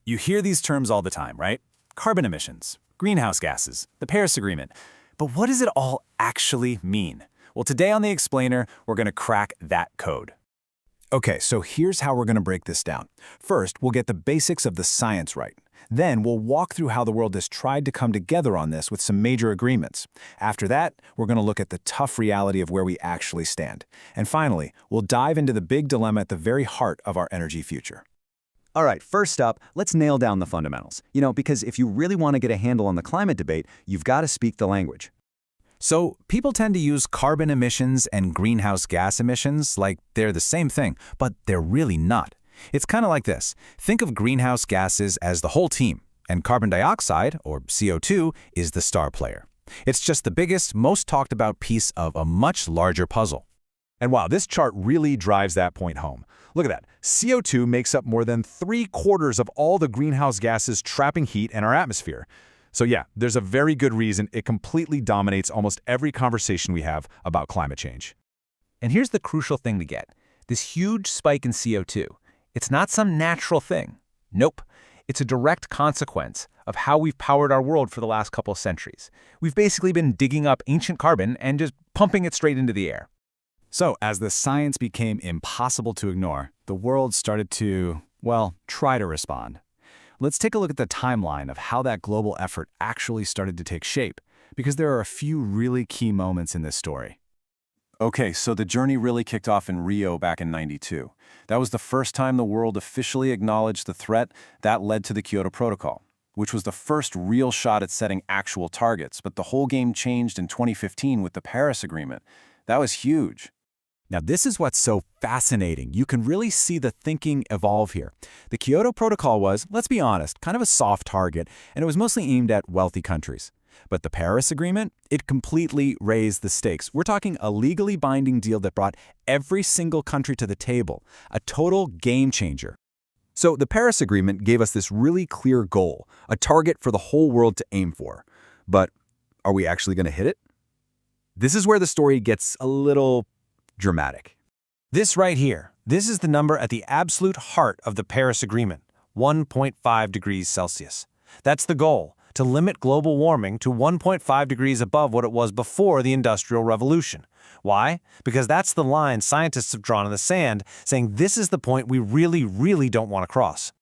You hear these terms all the time, right? Carbon emissions, greenhouse gases, the Paris Agreement. But what does it all actually mean? Well, today on The Explainer, we're going to crack that code. Okay, so here's how we're going to break this down. First, we'll get the basics of the science right. Then we'll walk through how the world has tried to come together on this with some major agreements. After that, we're going to look at the tough reality of where we actually stand. And finally, we'll dive into the big dilemma at the very heart of our energy future. All right, first up, let's nail down the fundamentals. Because if you really want to get a handle on the climate debate, you've got to speak the language. So people tend to use carbon emissions and greenhouse gas emissions like they're the same thing, but they're really not. It's kind of like this. Think of greenhouse gases as the whole team, and carbon dioxide, or CO2, is the star player. It's just the biggest, most talked about piece of a much larger puzzle. And wow, this chart really drives that point home. Look at that. CO2 makes up more than 3/4 of all the greenhouse gases trapping heat in our atmosphere. So yeah, there's a very good reason it completely dominates almost every conversation we have about climate change. And here's the crucial thing to get. This huge spike in CO2. It's not some natural thing. Nope. It's a direct consequence of how we've powered our world for the last couple of centuries. We've basically been digging up ancient carbon and just pumping it straight into the air. So as the science became impossible to ignore, the world started to, well, try to respond. Let's take a look at the timeline of how that global effort actually started to take shape, because there are a few really key moments in this story. Okay, so the journey really kicked off in Rio back in '92. That was the first time the world officially acknowledged the threat that led to the Kyoto Protocol, which was the first real shot at setting actual targets. But the whole game changed in 2015 with the Paris Agreement. That was huge. Now, this is what's so fascinating. You can really see the thinking evolve here. The Kyoto Protocol was, let's be honest, kind of a soft target, and it was mostly aimed at wealthy countries. But the Paris Agreement, it completely raised the stakes. We're talking a legally binding deal that brought every single country to the table, a total game changer. So the Paris Agreement gave us this really clear goal, a target for the whole world to aim for. But are we actually going to hit it? This is where the story gets a little dramatic. This right here, this is the number at the absolute heart of the Paris Agreement, 1.5 degrees Celsius. That's the goal, to limit global warming to 1.5 degrees above what it was before the Industrial Revolution. Why? Because that's the line scientists have drawn in the sand, saying this is the point we really don't want to cross.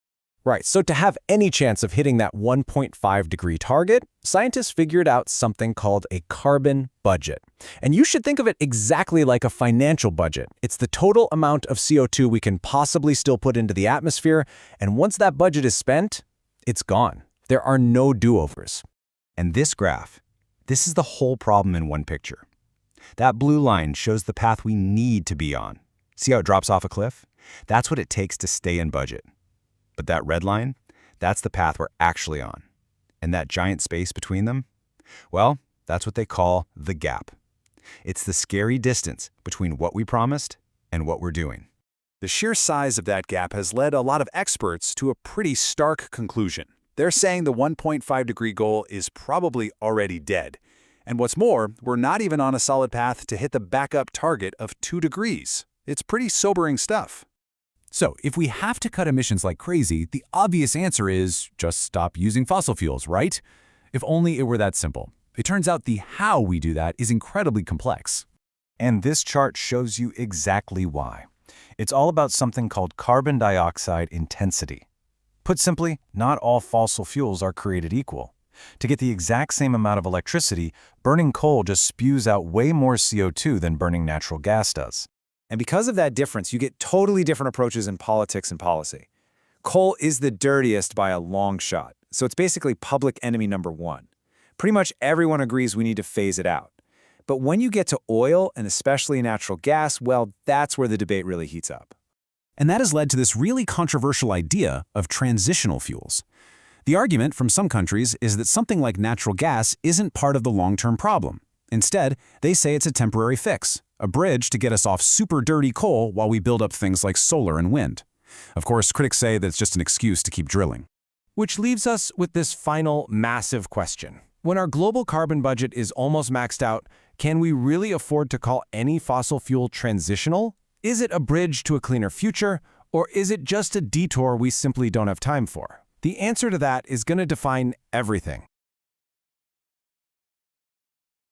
Right, so to have any chance of hitting that 1.5 degree target, scientists figured out something called a carbon budget. And you should think of it exactly like a financial budget. It's the total amount of CO2 we can possibly still put into the atmosphere, and once that budget is spent, it's gone. There are no do-overs. And this graph, this is the whole problem in one picture. That blue line shows the path we need to be on. See how it drops off a cliff? That's what it takes to stay in budget. But that red line, that's the path we're actually on. And that giant space between them? Well, that's what they call the gap. It's the scary distance between what we promised and what we're doing. The sheer size of that gap has led a lot of experts to a pretty stark conclusion. They're saying the 1.5 degree goal is probably already dead. And what's more, we're not even on a solid path to hit the backup target of 2 degrees. It's pretty sobering stuff. So, if we have to cut emissions like crazy, the obvious answer is just stop using fossil fuels, right? If only it were that simple. It turns out the how we do that is incredibly complex. And this chart shows you exactly why. It's all about something called carbon dioxide intensity. Put simply, not all fossil fuels are created equal. To get the exact same amount of electricity, burning coal just spews out way more CO2 than burning natural gas does. And because of that difference, you get totally different approaches in politics and policy. Coal is the dirtiest by a long shot, so it's basically public enemy number one. Pretty much everyone agrees we need to phase it out. But when you get to oil, and especially natural gas, well, that's where the debate really heats up. And that has led to this really controversial idea of transitional fuels. The argument from some countries is that something like natural gas isn't part of the long-term problem. Instead, they say it's a temporary fix, a bridge to get us off super dirty coal while we build up things like solar and wind. Of course, critics say that it's just an excuse to keep drilling. Which leaves us with this final massive question. When our global carbon budget is almost maxed out, can we really afford to call any fossil fuel transitional? Is it a bridge to a cleaner future, or is it just a detour we simply don't have time for? The answer to that is going to define everything.